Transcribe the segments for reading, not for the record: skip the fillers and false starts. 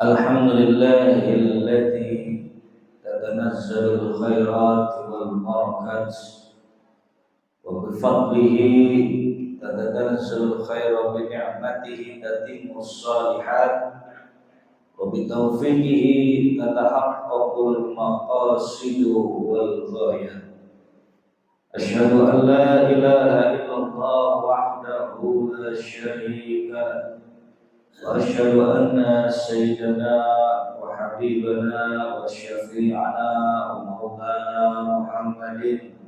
Alhamdulillahilladzi tatanazzalu khairat wal barakat wa bifadlihi tatanazzalu khairat bi ni'matihi tatimmu shalihat wa bitaufiqihi tatahaqqaqul maqasidu wal ghayat. Asyhadu an la ilaha illallah wahdahu la syarika lahu wa asyhadu anna sayyidana wa habibana wa syafi'ana wa maulana Muhammadin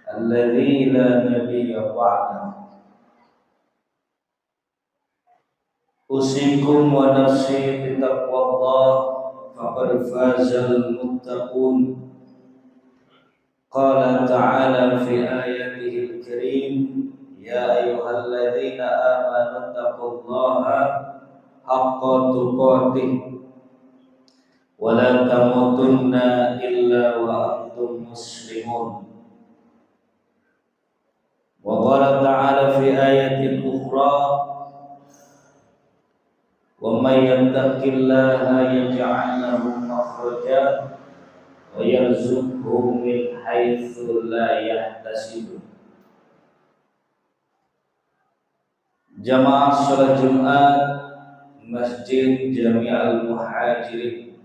alladzi la nabiyya ba'dahu. Usikum wa nafsi bitaqwallah faqad fazal muttaqun. Qala ta'ala fi ayatihi al-karim, ya ayyuhalladzina amanu taqullaha haqqa tuqatih wa la tamutunna illa wa antum muslimun. Wa qala ta'ala fi ayatin ukhra, wa may yattaqillaha yaj'al lahu makhraja wa yarzuqhu min haitsu la yahtasib. Jamaah salat Jumat Masjid Jami'al Muhajirin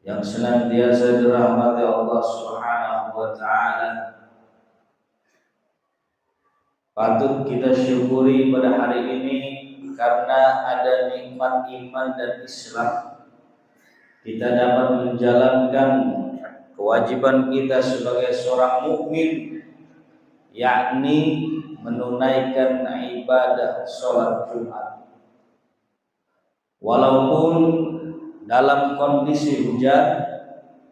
yang senantiasa dirahmati Allah Subhanahu wa taala, patut kita syukuri pada hari ini karena ada nikmat iman dan Islam. Kita dapat menjalankan kewajiban kita sebagai seorang mukmin, yakni menunaikan ibadah sholat Jumat. Walaupun dalam kondisi hujan,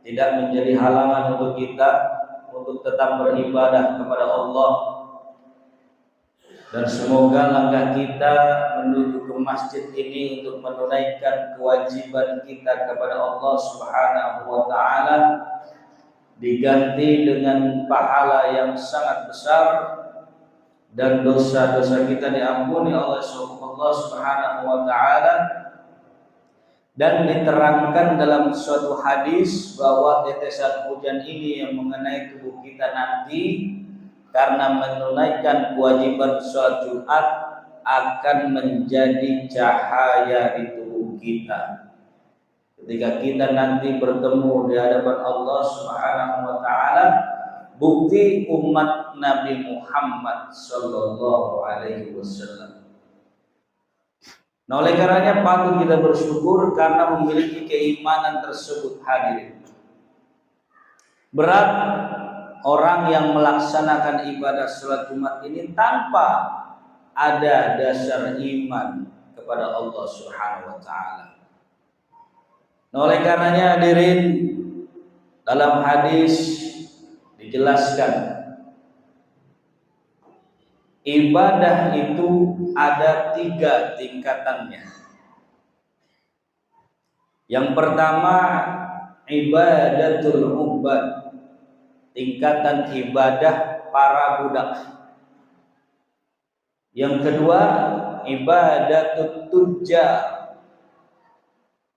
tidak menjadi halangan untuk kita untuk tetap beribadah kepada Allah. Dan semoga langkah kita menuju ke masjid ini untuk menunaikan kewajiban kita kepada Allah Subhanahu wa taala diganti dengan pahala yang sangat besar, dan dosa-dosa kita diampuni oleh Allah Subhanahu wa taala. Dan diterangkan dalam suatu hadis bahwa tetesan hujan ini yang mengenai tubuh kita nanti karena menunaikan kewajiban sholat Jumat akan menjadi cahaya di tubuh kita. Ketika kita nanti bertemu di hadapan Allah Subhanahu wa taala, bukti umat Nabi Muhammad sallallahu alaihi wasallam. Nah, oleh karenanya patut kita bersyukur karena memiliki keimanan tersebut, hadirin. Berat orang yang melaksanakan ibadah salat Jumat ini tanpa ada dasar iman kepada Allah Subhanahu wa taala. Nah, oleh karenanya hadirin, dalam hadis dijelaskan ibadah itu ada 3 tingkatannya. Yang pertama, ibadatul ubad, tingkatan ibadah para budak. Yang kedua, ibadatut tujjar,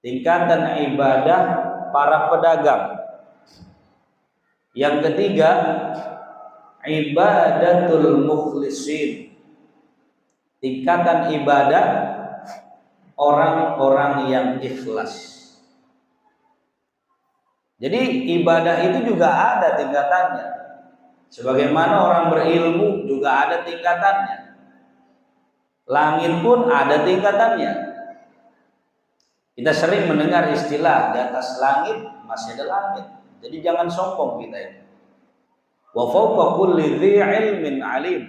tingkatan ibadah para pedagang. Yang ketiga, ibadatul mukhlisin, tingkatan ibadah orang-orang yang ikhlas. Jadi ibadah itu juga ada tingkatannya. Sebagaimana orang berilmu juga ada tingkatannya. Langit pun ada tingkatannya. Kita sering mendengar istilah di atas langit masih ada langit. Jadi jangan sombong kita ini. Wa fawqa kulli dzi ilmin alim.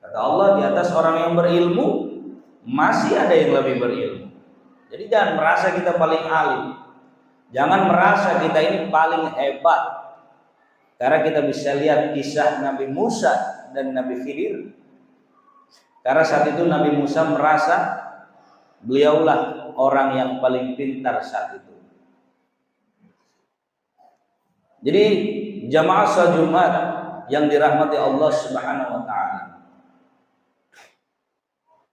Kata Allah, di atas orang yang berilmu masih ada yang lebih berilmu. Jadi jangan merasa kita paling alim. Jangan merasa kita ini paling hebat. Karena kita bisa lihat kisah Nabi Musa dan Nabi Khidir. Karena saat itu Nabi Musa merasa beliaulah orang yang paling pintar saat itu. Jadi jamaah salat Jumat yang dirahmati Allah Subhanahu wa taala,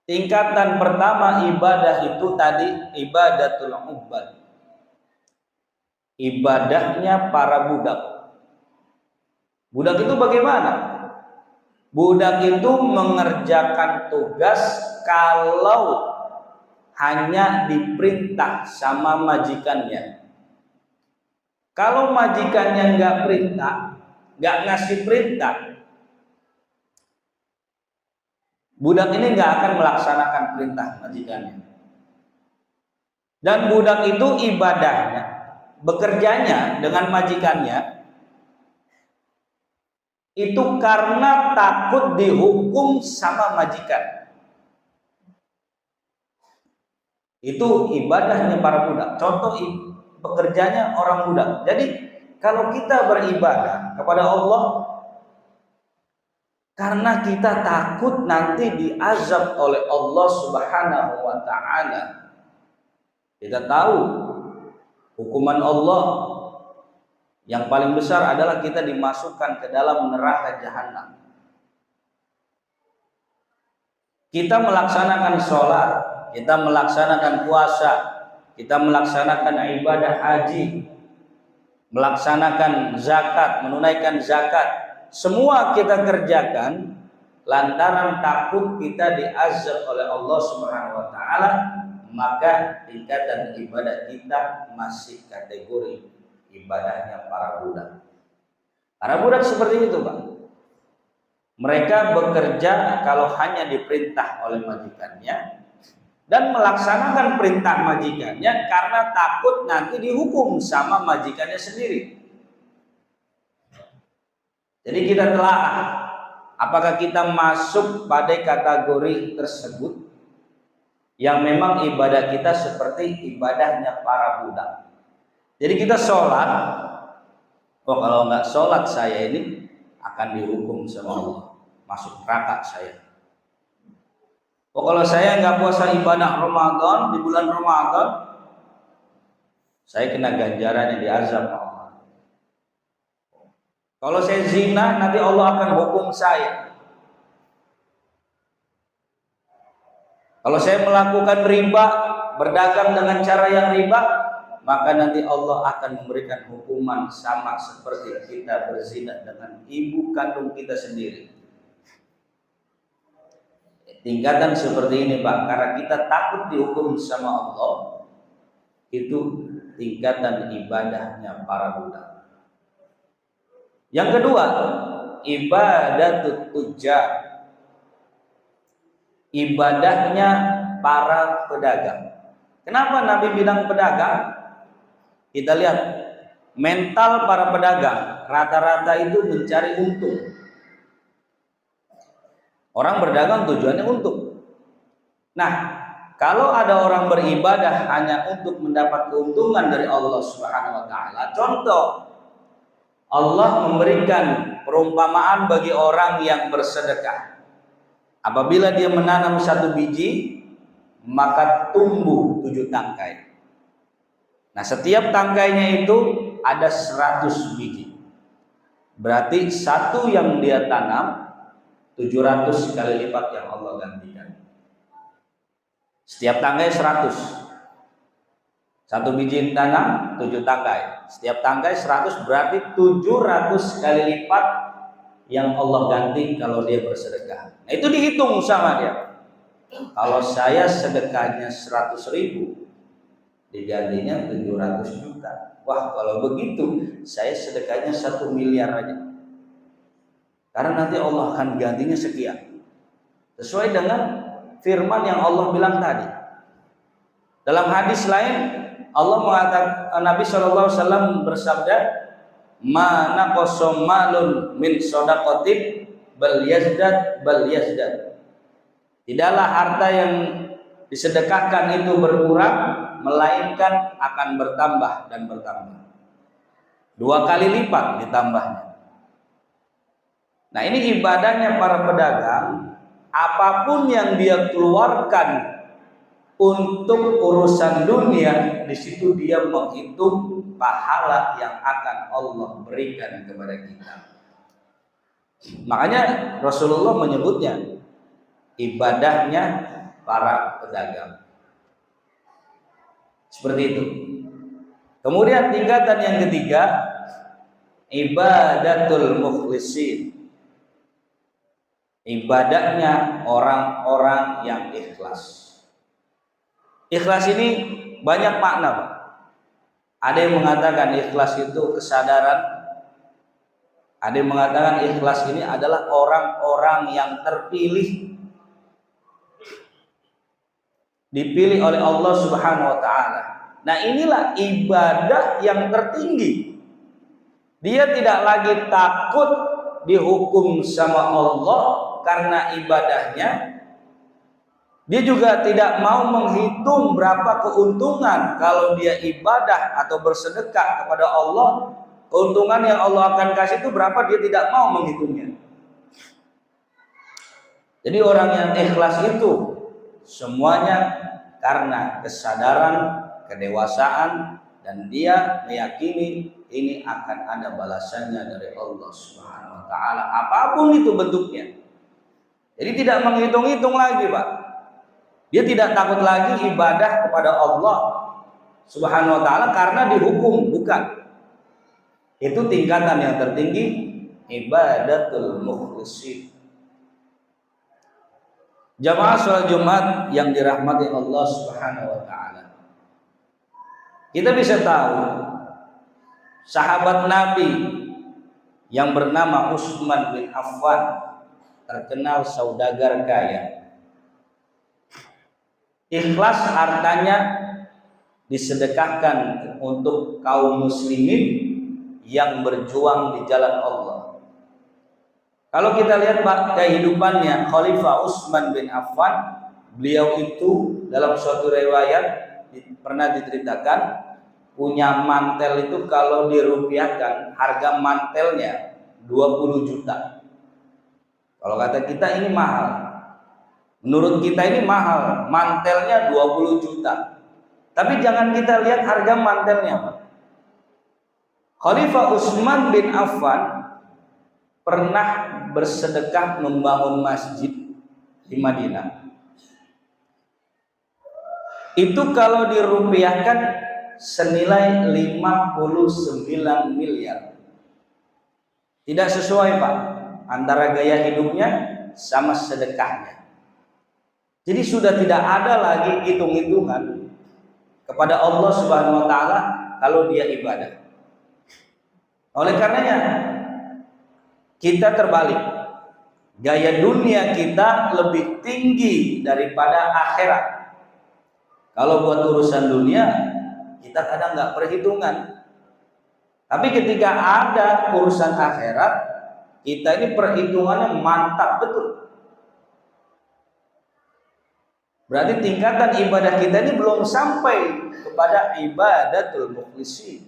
Tingkatan pertama ibadah itu tadi ibadatul ubad. Ibadahnya para budak. Budak itu bagaimana? Budak itu mengerjakan tugas kalau hanya diperintah sama majikannya. Kalau majikannya nggak perintah, nggak ngasih perintah, budak ini nggak akan melaksanakan perintah majikannya. Dan budak itu ibadahnya, bekerjanya dengan majikannya itu karena takut dihukum sama majikan. Itu ibadahnya para budak. Contoh pekerjanya orang budak. Jadi kalau kita beribadah kepada Allah karena kita takut nanti diazab oleh Allah Subhanahu wa taala. Kita tahu hukuman Allah yang paling besar adalah kita dimasukkan ke dalam neraka jahanam. Kita melaksanakan sholat, kita melaksanakan puasa, kita melaksanakan ibadah haji, melaksanakan zakat, menunaikan zakat. Semua kita kerjakan lantaran takut kita diazab oleh Allah Subhanahu wa taala, maka tingkatan ibadah kita masih kategori ibadahnya para budak. Para budak seperti itu, Pak. Mereka bekerja kalau hanya diperintah oleh majikannya dan melaksanakan perintah majikannya karena takut nanti dihukum sama majikannya sendiri. Jadi kita telaah apakah kita masuk pada kategori tersebut yang memang ibadah kita seperti ibadahnya para budak. Jadi kita sholat, oh kalau nggak sholat saya ini akan dihukum sama Allah, masuk neraka saya. Oh kalau saya nggak puasa ibadah Ramadan di bulan Ramadan, saya kena ganjarannya diazab Allah. Kalau saya zina, nanti Allah akan hukum saya. Kalau saya melakukan riba, berdagang dengan cara yang riba, maka nanti Allah akan memberikan hukuman sama seperti kita berzina dengan ibu kandung kita sendiri. Tingkatan seperti ini, Pak, karena kita takut dihukum sama Allah, itu tingkatan ibadahnya para budak. Yang kedua, ibadatut tujar, ibadahnya para pedagang. Kenapa Nabi bilang pedagang? Kita lihat mental para pedagang rata-rata itu mencari untung. Orang berdagang tujuannya untung. Nah, kalau ada orang beribadah hanya untuk mendapat keuntungan dari Allah Subhanahu wa taala, contoh Allah memberikan perumpamaan bagi orang yang bersedekah. Apabila dia menanam 1 biji, maka tumbuh 7 tangkai. Nah, setiap tangkainya itu ada 100 biji. Berarti satu yang dia tanam 700 kali lipat yang Allah gantikan. Setiap tangkai 100. 1 biji tanam 7 tangkai. Setiap tangkai 100 berarti 700 kali lipat yang Allah ganti kalau dia bersedekah. Nah, itu dihitung sama dia. Kalau saya sedekahnya 100.000, digantinya 700 juta. Wah, kalau begitu saya sedekahnya 1 miliar aja. Karena nanti Allah akan gantinya sekian. Sesuai dengan firman yang Allah bilang tadi. Dalam hadis lain Allah mengatakan, Nabi SAW bersabda, "Ma naqasa malun min shadaqatin bal yazdad bal yazdad." Tidaklah harta yang disedekahkan itu berkurang, melainkan akan bertambah dan bertambah. 2 kali lipat ditambahnya. Nah, ini ibadahnya para pedagang. Apapun yang dia keluarkan untuk urusan dunia, di situ dia menghitung pahala yang akan Allah berikan kepada kita. Makanya Rasulullah menyebutnya ibadahnya para pedagang. Seperti itu. Kemudian tingkatan yang ketiga, ibadatul mukhlisin. Ibadahnya orang-orang yang ikhlas. Ikhlas ini banyak makna, Pak. Ada yang mengatakan ikhlas itu kesadaran. Ada yang mengatakan ikhlas ini adalah orang-orang yang terpilih, dipilih oleh Allah Subhanahu wa taala. Nah, inilah ibadah yang tertinggi. Dia tidak lagi takut dihukum sama Allah karena ibadahnya. Dia juga tidak mau menghitung berapa keuntungan kalau dia ibadah atau bersedekah kepada Allah. Keuntungan yang Allah akan kasih itu berapa, dia tidak mau menghitungnya. Jadi orang yang ikhlas itu semuanya karena kesadaran, kedewasaan, dan dia meyakini ini akan ada balasannya dari Allah Subhanahu wa taala, apapun itu bentuknya. Jadi tidak menghitung-hitung lagi, Pak. Dia tidak takut lagi ibadah kepada Allah Subhanahu wa taala karena dihukum, bukan. Itu tingkatan yang tertinggi, ibadatul mukhlisin. Jamaah sholat Jumat yang dirahmati Allah Subhanahu wa taala. Kita bisa tahu sahabat Nabi yang bernama Utsman bin Affan, terkenal saudagar kaya. Ikhlas hartanya disedekahkan untuk kaum muslimin yang berjuang di jalan Allah. Kalau kita lihat kehidupannya Khalifah Utsman bin Affan, beliau itu dalam suatu riwayat pernah diceritakan punya mantel itu kalau dirupiahkan harga mantelnya 20 juta. Kalau kata kita ini mahal. Menurut kita ini mahal, mantelnya 20 juta. Tapi jangan kita lihat harga mantelnya, Pak. Khalifah Utsman bin Affan pernah bersedekah membangun masjid di Madinah. Itu kalau dirupiahkan senilai 59 miliar. Tidak sesuai, Pak, antara gaya hidupnya sama sedekahnya. Jadi sudah tidak ada lagi hitung-hitungan kepada Allah Subhanahu wa taala kalau dia ibadah. Oleh karenanya kita terbalik. Gaya dunia kita lebih tinggi daripada akhirat. Kalau buat urusan dunia kita kadang nggak perhitungan. Tapi ketika ada urusan akhirat, kita ini perhitungannya mantap betul. Berarti tingkatan ibadah kita ini belum sampai kepada ibadatul mukhlisin.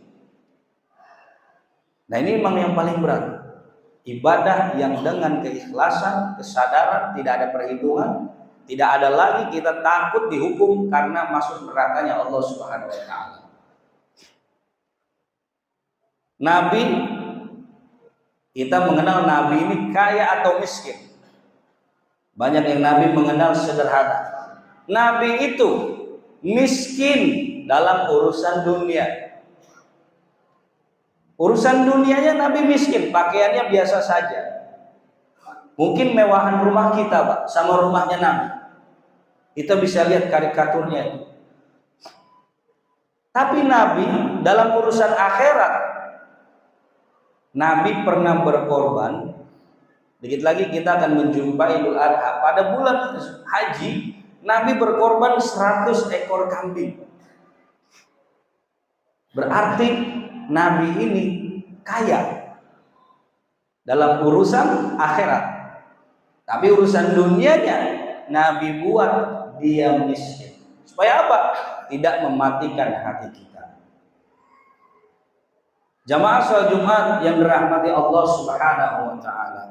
Nah, ini memang yang paling berat. Ibadah yang dengan keikhlasan, kesadaran, tidak ada perhitungan, tidak ada lagi kita takut dihukum karena masuk nerakanya Allah Subhanahu wa taala. Nabi, kita mengenal Nabi ini kaya atau miskin. Banyak yang Nabi mengenal sederhana. Nabi itu miskin dalam urusan dunia. Urusan dunianya Nabi miskin, pakaiannya biasa saja. Mungkin mewahan rumah kita, Pak, sama rumahnya Nabi. Kita bisa lihat karikaturnya itu. Tapi Nabi dalam urusan akhirat, Nabi pernah berkorban. Dikit lagi kita akan menjumpai Idul Adha. Pada bulan haji, Nabi berkorban 100 ekor kambing. Berarti Nabi ini kaya dalam urusan akhirat. Tapi urusan dunianya Nabi buat dia miskin. Supaya apa? Tidak mematikan hati kita. Jamaah sholat Jumat yang dirahmati Allah Subhanahu wa taala.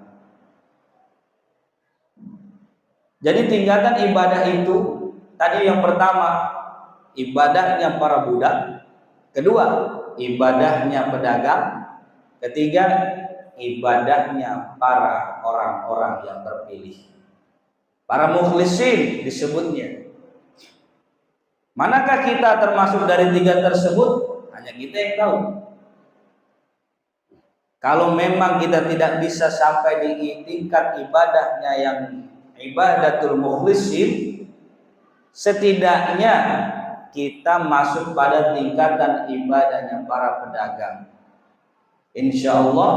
Jadi tingkatan ibadah itu tadi yang pertama ibadahnya para budak, kedua ibadahnya pedagang, ketiga ibadahnya para orang-orang yang terpilih. Para mukhlisin disebutnya. Manakah kita termasuk dari tiga tersebut? Hanya kita yang tahu. Kalau memang kita tidak bisa sampai di tingkat ibadahnya yang ibadatul mukhlisin, setidaknya kita masuk pada tingkatan ibadahnya para pedagang. Insya Allah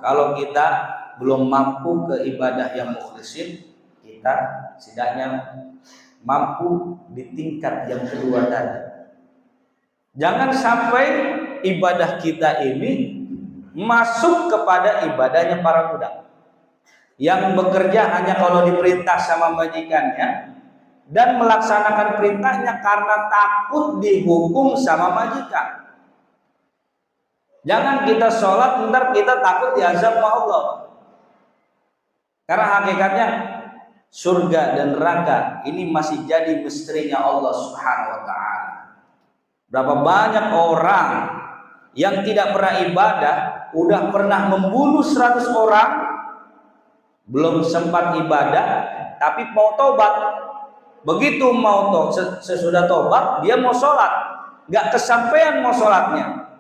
kalau kita belum mampu ke ibadah yang mukhlisin, kita setidaknya mampu di tingkat yang kedua tadi. Jangan sampai ibadah kita ini masuk kepada ibadahnya para budak yang bekerja hanya kalau diperintah sama majikannya dan melaksanakan perintahnya karena takut dihukum sama majikan. Jangan kita sholat ntar kita takut diazab sama Allah, karena hakikatnya surga dan neraka ini masih jadi misterinya Allah Subhanahu wa ta'ala. Berapa banyak orang yang tidak pernah ibadah udah pernah membunuh 100 orang, belum sempat ibadah tapi mau tobat. Begitu mau sesudah tobat dia mau sholat, gak kesampaian mau sholatnya,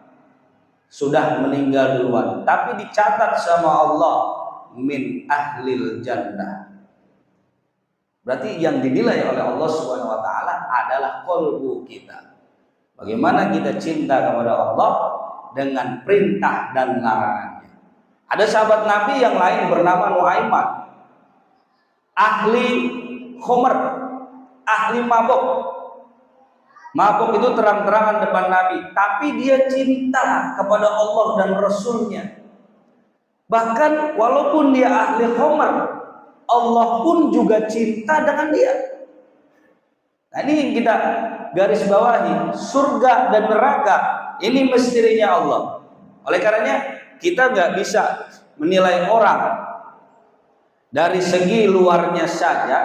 sudah meninggal duluan, tapi dicatat sama Allah min ahlil jannah. Berarti yang dinilai oleh Allah Subhanahu wa taala adalah qalbu kita. Bagaimana kita cinta kepada Allah dengan perintah dan larangannya. Ada sahabat Nabi yang lain bernama Nuaiman, ahli khomer, ahli mabok. Mabok itu terang-terangan depan Nabi, tapi dia cinta kepada Allah dan Rasulnya. Bahkan walaupun dia ahli khomer, Allah pun juga cinta dengan dia. Nah, ini yang kita garis bawahi, surga dan neraka ini misterinya Allah. Oleh karenanya kita nggak bisa menilai orang dari segi luarnya saja.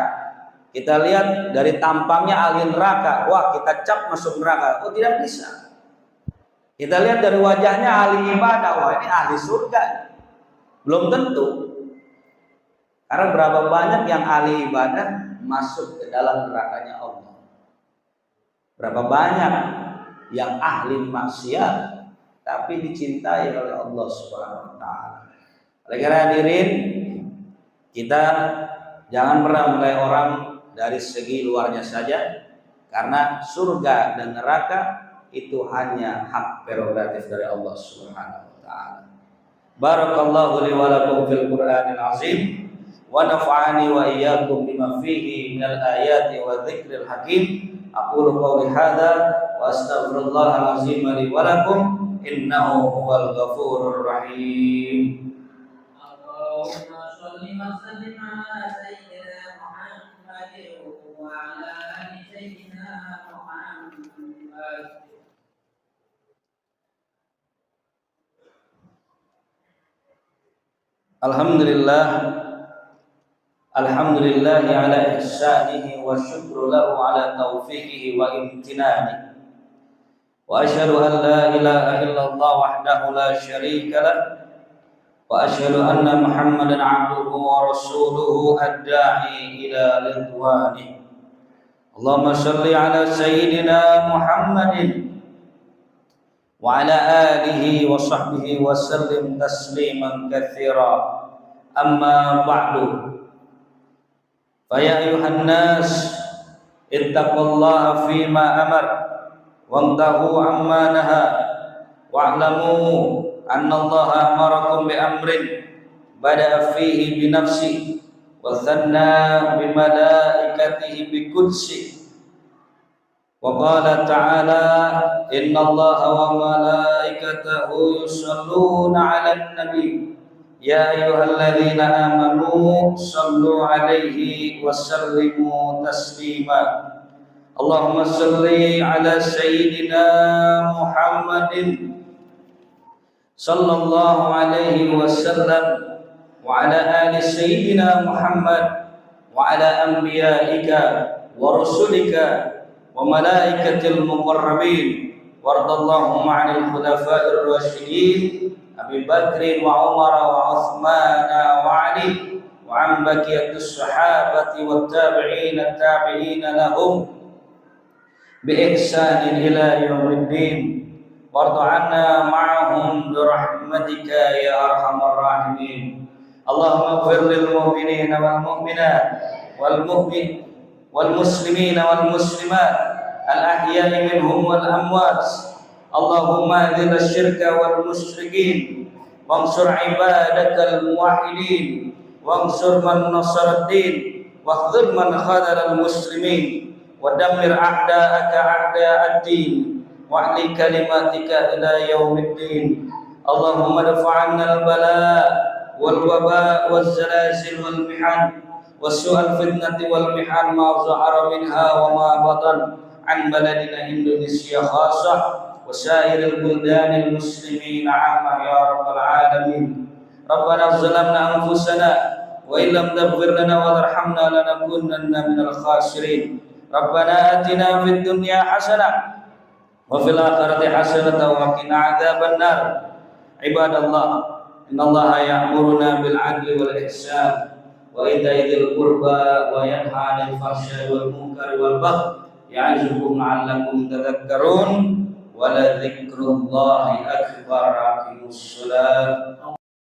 Kita lihat dari tampangnya ahli neraka, wah kita cap masuk neraka. Oh, tidak bisa. Kita lihat dari wajahnya ahli ibadah, wah ini ahli surga. Belum tentu. Karena berapa banyak yang ahli ibadah masuk ke dalam nerakanya Allah. Berapa banyak yang ahli maksiat tapi dicintai oleh Allah Subhanahu wa taala. Oleh karena hadirin, kita jangan pernah menilai orang dari segi luarnya saja, karena surga dan neraka itu hanya hak prerogatif dari Allah Subhanahu wa taala. Barakallahu li wa lakum fil Qur'anil azim wa nafa'ani wa iyyakum bima fihi minal ayati wa dzikril hakim. Aqulu qawli hadza wa astaghfirullahal azim li wa lakum innahu huwal ghafurur rahim. Allahumma shalli wa sallim ala sayyidina Muhammadin wa ala ali sayyidina Muhammad. Alhamdulillah, alhamdulillahi ala ihsanihi wa syukru lahu ala taufiqihi wa imtinani. Wa asyhadu an la ilaha illallah wahdahu la syarika lah, wa asyhadu anna Muhammadan abduhu wa rasuluhu ad-da'i ila ridwani. Allahumma shalli ala sayyidina Muhammadin wa ala alihi wa sahbihi wa sallim tasliman katsira. Amma ba'du. Fa ya ayuhan nas ittaqullaha fima amar wantahu amma naha wa'lamu anna Allah amarakum bi amrin bada'a fihi bi nafsi wa thanna bi malaikatihi bi qudsi wa qala ta'ala inna Allah wa malaikatahu yusalluna 'alan nabi ya ayyuhalladzina amanu sallu 'alaihi wa sallimu taslima. Allahumma salli ala sayyidina Muhammadin sallallahu alaihi wasallam wa ala ali sayyidina Muhammad wa ala anbiya'ika wa rusulika wa malaikatil muqarrabin wardallahu ma'anil khulafa'ir rasyidin Abi Bakr wa Umar wa Uthman wa Ali وعن بقية الصحابة والتابعين التابعين لهم بإحسان إلى يوم الدين وارض عنا معهم برحمتك يا أرحم الراحمين اللهم اغفر للمؤمنين والمؤمنات والمسلمين والمسلمات الأحياء منهم والأموات اللهم أذل الشرك والمشركين وانصر عبادك الموحدين وانصر من نصر الدين واخذل من خذل المسلمين ودمر أعداءك أعداء الدين واعل كلماتك إلى يوم الدين اللهم ادفع عنا البلاء والوباء والزلازل والمحن وسوء الفتنة والمحن ما ظهر منها وما بطن عن بلدنا إندونيسيا خاصة وسائر البلدان المسلمين عامة يا رب العالمين ربنا ظلمنا أنفسنا وإن لم تغفر لنا وترحمنا لنكونن من الخاسرين ربنا آتنا في الدنيا حسنة وفي الآخرة حسنة وقنا عذاب النار عباد الله إن الله يأمرنا بالعدل والإحسان وإيتاء ذي القربى وينهى عن الفحشاء والمنكر والبغي يعظكم لعلكم تذكرون ولذكر الله أكبر أقيموا الصلاة